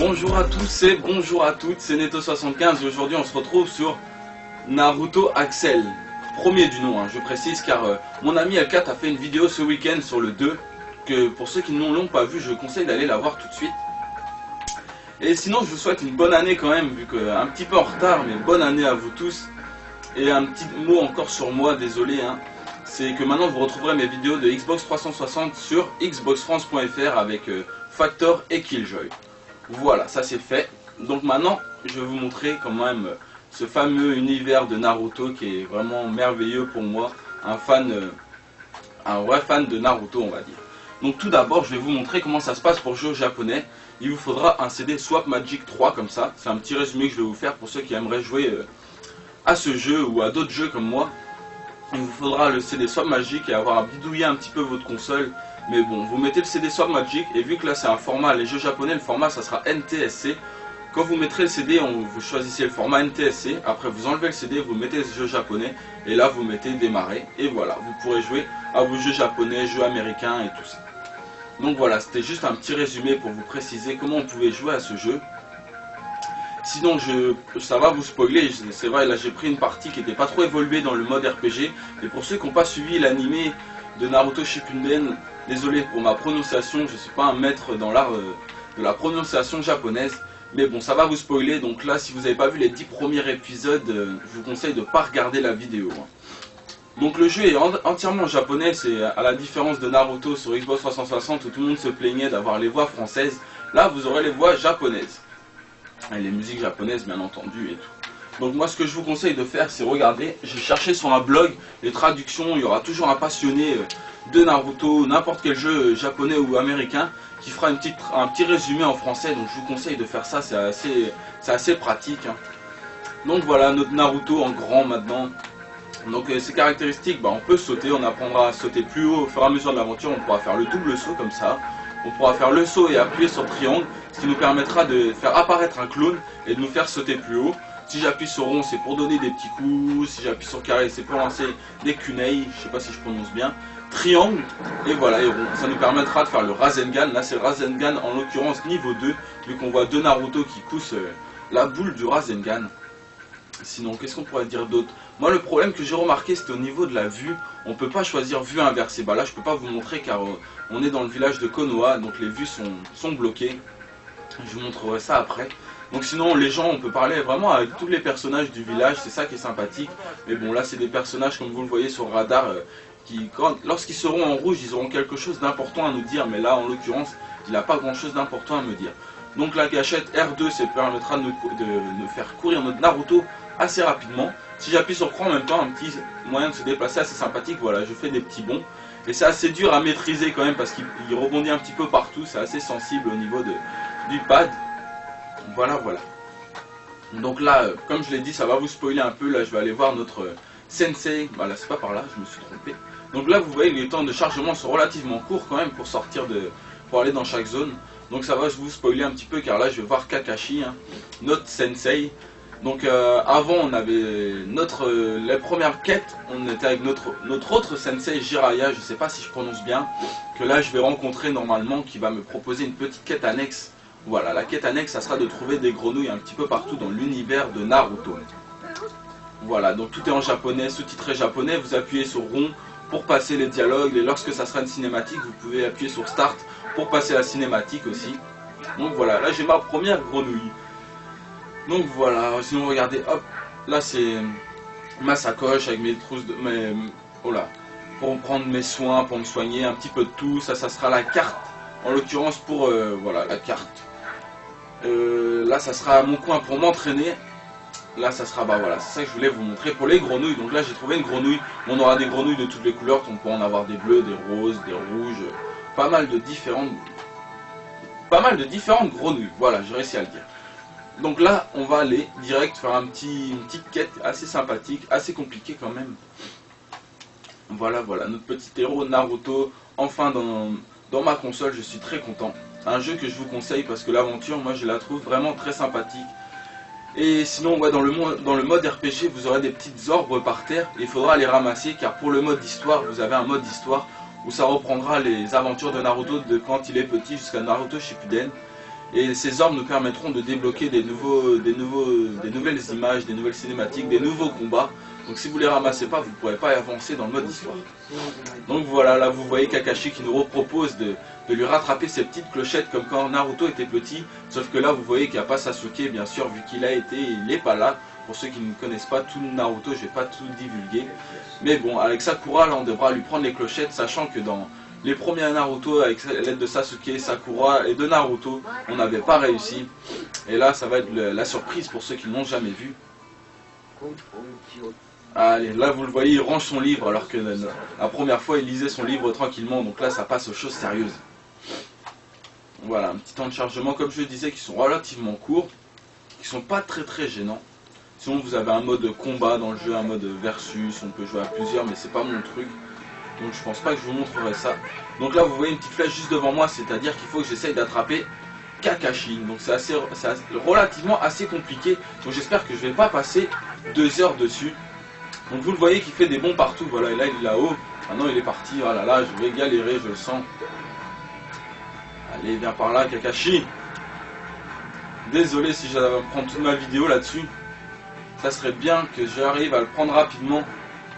Bonjour à tous et bonjour à toutes, c'est Neto75 et aujourd'hui on se retrouve sur Naruto Axel. Premier du nom, je précise, car mon ami L4 a fait une vidéo ce week-end sur le 2, que pour ceux qui ne l'ont pas vu, je conseille d'aller la voir tout de suite. Et sinon je vous souhaite une bonne année quand même, vu qu'un petit peu en retard, mais bonne année à vous tous. Et un petit mot encore sur moi, désolé, c'est que maintenant vous retrouverez mes vidéos de Xbox 360 sur xboxfrance.fr avec Factor et Killjoy. Voilà, ça c'est fait. Donc maintenant, je vais vous montrer quand même ce fameux univers de Naruto qui est vraiment merveilleux pour moi. Un vrai fan de Naruto, on va dire. Donc tout d'abord, je vais vous montrer comment ça se passe pour jouer au japonais. Il vous faudra un CD Swap Magic 3 comme ça. C'est un petit résumé que je vais vous faire pour ceux qui aimeraient jouer à ce jeu ou à d'autres jeux comme moi. Il vous faudra le CD Swap Magic et avoir à bidouiller un petit peu votre console. Mais bon, vous mettez le CD Swap Magic et vu que là c'est un format, les jeux japonais, le format ça sera NTSC. Quand vous mettrez le CD, vous choisissez le format NTSC. Après vous enlevez le CD, vous mettez le jeu japonais et là vous mettez démarrer. Et voilà, vous pourrez jouer à vos jeux japonais, jeux américains et tout ça. Donc voilà, c'était juste un petit résumé pour vous préciser comment on pouvait jouer à ce jeu. Sinon, ça va vous spoiler, c'est vrai, là j'ai pris une partie qui n'était pas trop évoluée dans le mode RPG. Et pour ceux qui n'ont pas suivi l'animé de Naruto Shippuden, désolé pour ma prononciation, je ne suis pas un maître dans l'art de la prononciation japonaise. Mais bon, ça va vous spoiler, donc là, si vous n'avez pas vu les 10 premiers épisodes, je vous conseille de ne pas regarder la vidéo. Donc le jeu est entièrement japonais, c'est à la différence de Naruto sur Xbox 360 où tout le monde se plaignait d'avoir les voix françaises. Là, vous aurez les voix japonaises. Et les musiques japonaises bien entendu et tout. Donc moi ce que je vous conseille de faire c'est regarder, j'ai cherché sur un blog les traductions, il y aura toujours un passionné de Naruto, n'importe quel jeu japonais ou américain qui fera un petit résumé en français, donc je vous conseille de faire ça, c'est assez pratique. Donc voilà notre Naruto en grand maintenant. Donc ses caractéristiques, on peut sauter, on apprendra à sauter plus haut au fur et à mesure de l'aventure, on pourra faire le double saut comme ça. On pourra faire le saut et appuyer sur triangle, ce qui nous permettra de faire apparaître un clone et de nous faire sauter plus haut. Si j'appuie sur rond, c'est pour donner des petits coups. Si j'appuie sur carré, c'est pour lancer des kunai. Je sais pas si je prononce bien. Triangle, et voilà, et rond. Ça nous permettra de faire le Rasengan. Là, c'est le Rasengan, en l'occurrence niveau 2, vu qu'on voit deux Naruto qui poussent la boule du Rasengan. Sinon, qu'est-ce qu'on pourrait dire d'autre? Moi, le problème que j'ai remarqué, c'est au niveau de la vue. On peut pas choisir vue inversée. Là, je peux pas vous montrer car on est dans le village de Konoha, donc les vues sont bloquées. Je vous montrerai ça après. Donc sinon, les gens, on peut parler vraiment avec tous les personnages du village. C'est ça qui est sympathique. Mais bon, là, c'est des personnages, comme vous le voyez sur le radar, lorsqu'ils seront en rouge, ils auront quelque chose d'important à nous dire. Mais là, en l'occurrence, il n'a pas grand-chose d'important à me dire. Donc la gâchette R2, ça permettra de nous faire courir notre Naruto assez rapidement. Si j'appuie sur croix en même temps, un petit moyen de se déplacer assez sympathique, voilà, je fais des petits bonds. Et c'est assez dur à maîtriser quand même parce qu'il rebondit un petit peu partout, c'est assez sensible au niveau du pad. Voilà. Donc là, comme je l'ai dit, ça va vous spoiler un peu, là je vais aller voir notre sensei. Là c'est pas par là, je me suis trompé. Donc là vous voyez, les temps de chargement sont relativement courts quand même pour aller dans chaque zone. Donc ça va vous spoiler un petit peu car là je vais voir Kakashi, notre sensei. Donc avant on avait la première quête, on était avec notre autre sensei Jiraiya, je sais pas si je prononce bien, que là je vais rencontrer normalement, qui va me proposer une petite quête annexe. Voilà, la quête annexe ça sera de trouver des grenouilles un petit peu partout dans l'univers de Naruto. Voilà, donc tout est en japonais, sous-titré japonais, vous appuyez sur rond pour passer les dialogues et lorsque ça sera une cinématique, vous pouvez appuyer sur start pour passer la cinématique aussi. Donc voilà, là j'ai ma première grenouille. Donc voilà, sinon regardez, hop, là c'est ma sacoche avec mes trousses pour prendre mes soins, pour me soigner, un petit peu de tout. Ça sera la carte, en l'occurrence pour, voilà, la carte. Là ça sera mon coin pour m'entraîner. Là ça sera, voilà, c'est ça que je voulais vous montrer pour les grenouilles. Donc là j'ai trouvé une grenouille, on aura des grenouilles de toutes les couleurs, on pourra en avoir des bleus, des roses, des rouges, pas mal de différentes grenouilles, voilà, j'ai réussi à le dire. Donc là, on va aller direct faire une petite quête assez sympathique, assez compliquée quand même. Voilà, notre petit héros Naruto, enfin dans ma console, je suis très content. Un jeu que je vous conseille parce que l'aventure, moi je la trouve vraiment très sympathique. Et sinon, dans le mode RPG, vous aurez des petites orbes par terre, il faudra les ramasser car pour le mode histoire, vous avez un mode histoire où ça reprendra les aventures de Naruto de quand il est petit jusqu'à Naruto Shippuden. Et ces orbes nous permettront de débloquer des nouvelles images, des nouvelles cinématiques, des nouveaux combats. Donc si vous les ramassez pas, vous ne pourrez pas avancer dans le mode histoire. Donc voilà, là vous voyez Kakashi qui nous repropose de lui rattraper ses petites clochettes comme quand Naruto était petit. Sauf que là vous voyez qu'il n'y a pas Sasuke, bien sûr, vu qu'il a été, il n'est pas là. Pour ceux qui ne connaissent pas tout Naruto, je ne vais pas tout divulguer. Mais bon, avec Sakura, là on devra lui prendre les clochettes, sachant que dans les premiers Naruto, avec l'aide de Sasuke, Sakura et de Naruto, on n'avait pas réussi. Et là, ça va être la surprise pour ceux qui ne l'ont jamais vu. Allez, là vous le voyez, il range son livre, alors que la première fois, il lisait son livre tranquillement. Donc là, ça passe aux choses sérieuses. Voilà, un petit temps de chargement, comme je le disais, qui sont relativement courts, qui sont pas très gênants. Sinon, vous avez un mode combat dans le jeu, un mode versus, on peut jouer à plusieurs, mais c'est pas mon truc. Donc je pense pas que je vous montrerai ça. Donc là vous voyez une petite flèche juste devant moi, c'est-à-dire qu'il faut que j'essaye d'attraper Kakashi. Donc c'est relativement assez compliqué. Donc j'espère que je vais pas passer 2 heures dessus. Donc vous le voyez qu'il fait des bonds partout. Voilà, et là il est là-haut. Maintenant il est parti. Oh là là, je vais galérer, je le sens. Allez, viens par là Kakashi. Désolé si j'avais à prendre toute ma vidéo là-dessus. Ça serait bien que j'arrive à le prendre rapidement.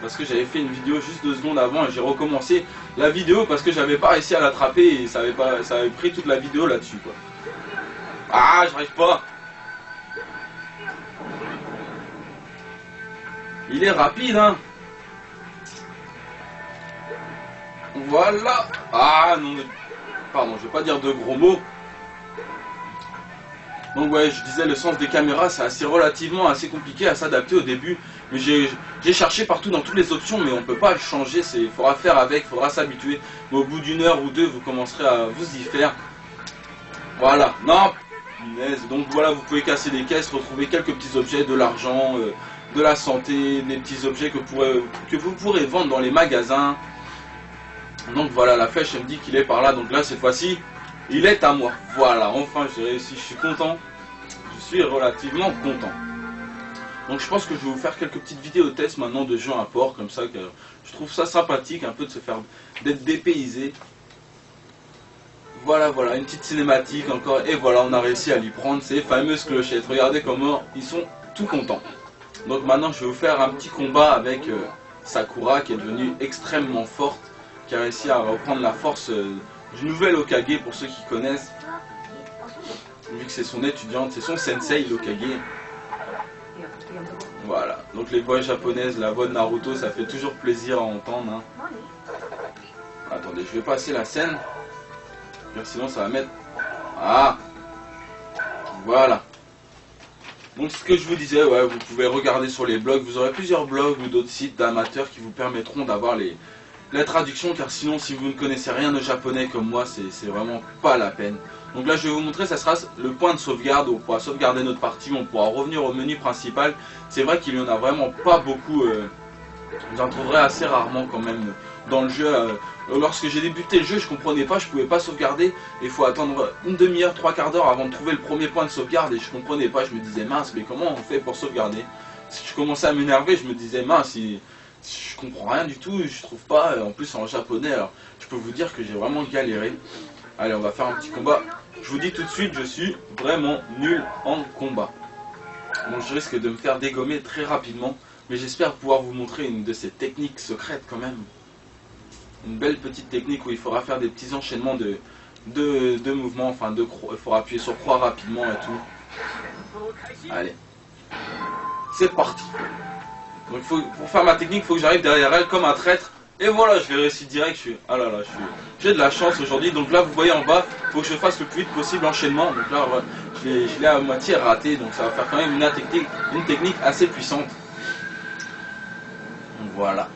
Parce que j'avais fait une vidéo juste 2 secondes avant et j'ai recommencé la vidéo parce que j'avais pas réussi à l'attraper et ça avait pris toute la vidéo là-dessus quoi. Ah, j'arrive pas. Il est rapide hein. Voilà. Ah non, pardon, je vais pas dire de gros mots. Donc ouais, je disais, le sens des caméras, c'est relativement assez compliqué à s'adapter au début. Mais j'ai cherché partout dans toutes les options, mais on ne peut pas le changer. Il faudra faire avec, il faudra s'habituer. Mais au bout d'1 heure ou 2, vous commencerez à vous y faire. Voilà, non, punaise. Donc voilà, vous pouvez casser des caisses, retrouver quelques petits objets, de l'argent, de la santé, des petits objets que vous pourrez vendre dans les magasins. Donc voilà, la flèche, elle me dit qu'il est par là. Donc là, cette fois-ci, il est à moi. Voilà, enfin j'ai réussi, je suis content. Je suis relativement content. Donc je pense que je vais vous faire quelques petites vidéos tests maintenant de jeux import, comme ça que je trouve ça sympathique, un peu de se faire, d'être dépaysé. Voilà, une petite cinématique encore, et voilà, on a réussi à lui prendre ces fameuses clochettes. Regardez comment ils sont tout contents. Donc maintenant je vais vous faire un petit combat avec Sakura qui est devenue extrêmement forte, qui a réussi à reprendre la force du nouvel Hokage pour ceux qui connaissent. Vu que c'est son étudiante, c'est son sensei l'Hokage. Voilà, donc les voix japonaises, la voix de Naruto, ça fait toujours plaisir à entendre. Hein. Attendez, je vais passer la scène. Sinon ça va mettre... Ah, voilà. Donc ce que je vous disais, ouais, vous pouvez regarder sur les blogs. Vous aurez plusieurs blogs ou d'autres sites d'amateurs qui vous permettront d'avoir la traduction. Car sinon, si vous ne connaissez rien de japonais comme moi, c'est vraiment pas la peine. Donc là je vais vous montrer, ça sera le point de sauvegarde où on pourra sauvegarder notre partie, on pourra revenir au menu principal. C'est vrai qu'il y en a vraiment pas beaucoup, vous en trouverez assez rarement quand même dans le jeu. Lorsque j'ai débuté le jeu, je comprenais pas, je pouvais pas sauvegarder. Il faut attendre une demi-heure, 3/4 d'heure avant de trouver le premier point de sauvegarde et je comprenais pas, je me disais mince, mais comment on fait pour sauvegarder? Si je commençais à m'énerver, je me disais mince, je comprends rien du tout, je trouve pas, en plus en japonais, alors je peux vous dire que j'ai vraiment galéré. Allez, on va faire un petit combat. Je vous dis tout de suite, je suis vraiment nul en combat. Donc je risque de me faire dégommer très rapidement. Mais j'espère pouvoir vous montrer une de ces techniques secrètes quand même. Une belle petite technique où il faudra faire des petits enchaînements de mouvements. Enfin, il faudra appuyer sur croix rapidement et tout. Allez. C'est parti. Donc pour faire ma technique, il faut que j'arrive derrière elle comme un traître. Et voilà, je vais réussir direct. Ah là là, j'ai de la chance aujourd'hui. Donc là, vous voyez en bas, il faut que je fasse le plus vite possible l'enchaînement. Donc là, je l'ai à moitié raté. Donc ça va faire quand même une technique assez puissante. Donc voilà.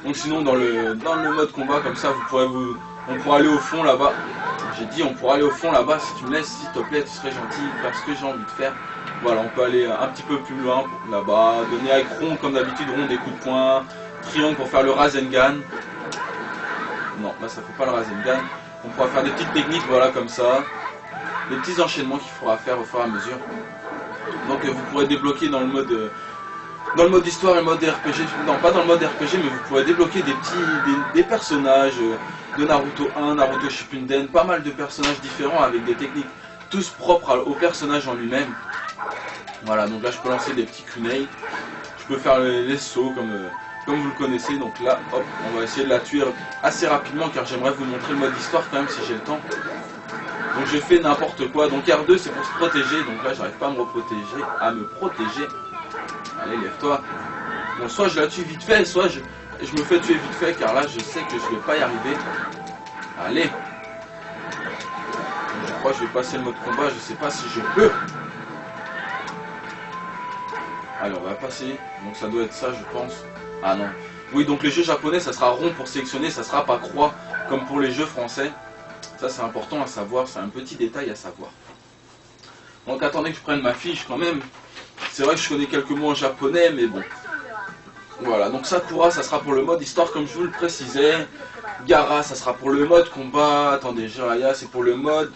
Donc sinon, dans le mode combat, comme ça, on pourra aller au fond là-bas. J'ai dit, on pourra aller au fond là-bas. Si tu me laisses, s'il te plaît, tu serais gentil, faire ce que j'ai envie de faire. Voilà, on peut aller un petit peu plus loin là-bas. Donner avec rond, comme d'habitude, rond des coups de poing. Triangle pour faire le Rasengan. Non, là ça fait pas le Rasengan. On pourra faire des petites techniques, voilà, comme ça. Des petits enchaînements qu'il faudra faire au fur et à mesure. Donc vous pourrez débloquer dans le mode histoire et le mode RPG. Non, pas dans le mode RPG, mais vous pourrez débloquer des personnages de Naruto 1, Naruto Shippuden. Pas mal de personnages différents avec des techniques tous propres au personnage en lui-même. Voilà, donc là je peux lancer des petits kunai. Je peux faire les sauts comme vous le connaissez. Donc là, hop, on va essayer de la tuer assez rapidement car j'aimerais vous montrer le mode histoire quand même si j'ai le temps. Donc je fais n'importe quoi. Donc R2 c'est pour se protéger. Donc là j'arrive pas à me protéger. Allez, lève-toi. Bon, soit je la tue vite fait, soit je me fais tuer vite fait car là je sais que je vais pas y arriver. Allez. Je crois que je vais passer le mode combat. Je sais pas si je peux. Allez, on va passer. Donc ça doit être ça, je pense. Ah non. Oui, donc les jeux japonais, ça sera rond pour sélectionner, ça sera pas croix comme pour les jeux français. Ça, c'est important à savoir. C'est un petit détail à savoir. Donc attendez que je prenne ma fiche quand même. C'est vrai que je connais quelques mots en japonais, mais bon. Voilà, donc Sakura, ça sera pour le mode histoire comme je vous le précisais. Gaara, ça sera pour le mode combat. Attendez, Jiraiya, c'est pour le mode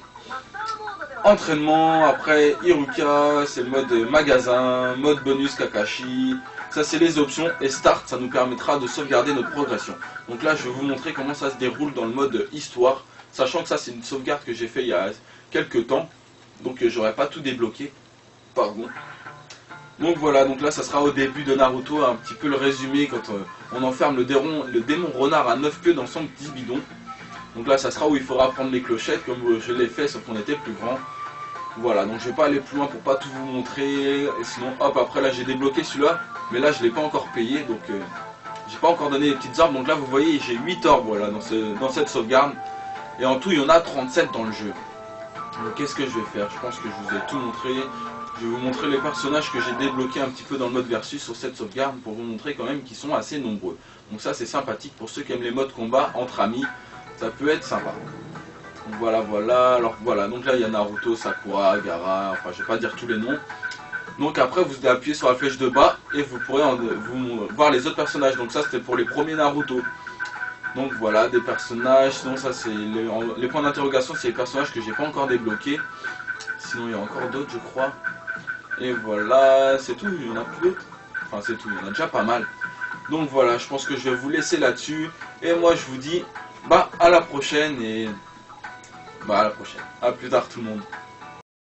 entraînement. Après Iruka, c'est le mode magasin, mode bonus Kakashi. Ça c'est les options et start, ça nous permettra de sauvegarder notre progression. Donc là je vais vous montrer comment ça se déroule dans le mode histoire, sachant que ça c'est une sauvegarde que j'ai fait il y a quelques temps. Donc j'aurais pas tout débloqué. Pardon. Donc voilà, donc là ça sera au début de Naruto, un petit peu le résumé quand on enferme le démon renard à 9 queues dans son petit bidon. Donc là ça sera où il faudra prendre les clochettes comme je l'ai fait sauf qu'on était plus grand. Voilà, donc je vais pas aller plus loin pour pas tout vous montrer. Et sinon hop, après là j'ai débloqué celui-là, mais là je l'ai pas encore payé, donc j'ai pas encore donné les petites orbes. Donc là vous voyez j'ai 8 orbes voilà, dans cette sauvegarde. Et en tout il y en a 37 dans le jeu. Donc qu'est-ce que je vais faire? Je pense que je vous ai tout montré. Je vais vous montrer les personnages que j'ai débloqués un petit peu dans le mode versus sur cette sauvegarde pour vous montrer quand même qu'ils sont assez nombreux. Donc ça c'est sympathique pour ceux qui aiment les modes combat entre amis. Ça peut être sympa. Donc voilà, voilà. Alors voilà, donc là il y a Naruto, Sakura, Gaara, enfin je vais pas dire tous les noms. Donc après vous appuyez sur la flèche de bas et vous pourrez voir les autres personnages. Donc ça c'était pour les premiers Naruto. Donc voilà, des personnages. Sinon ça c'est les points d'interrogation, c'est les personnages que j'ai pas encore débloqués. Sinon il y a encore d'autres je crois. Et voilà, c'est tout, il y en a plus d'autres. Enfin c'est tout, il y en a déjà pas mal. Donc voilà, je pense que je vais vous laisser là-dessus. Et moi je vous dis, à la prochaine et... à la prochaine. À plus tard tout le monde.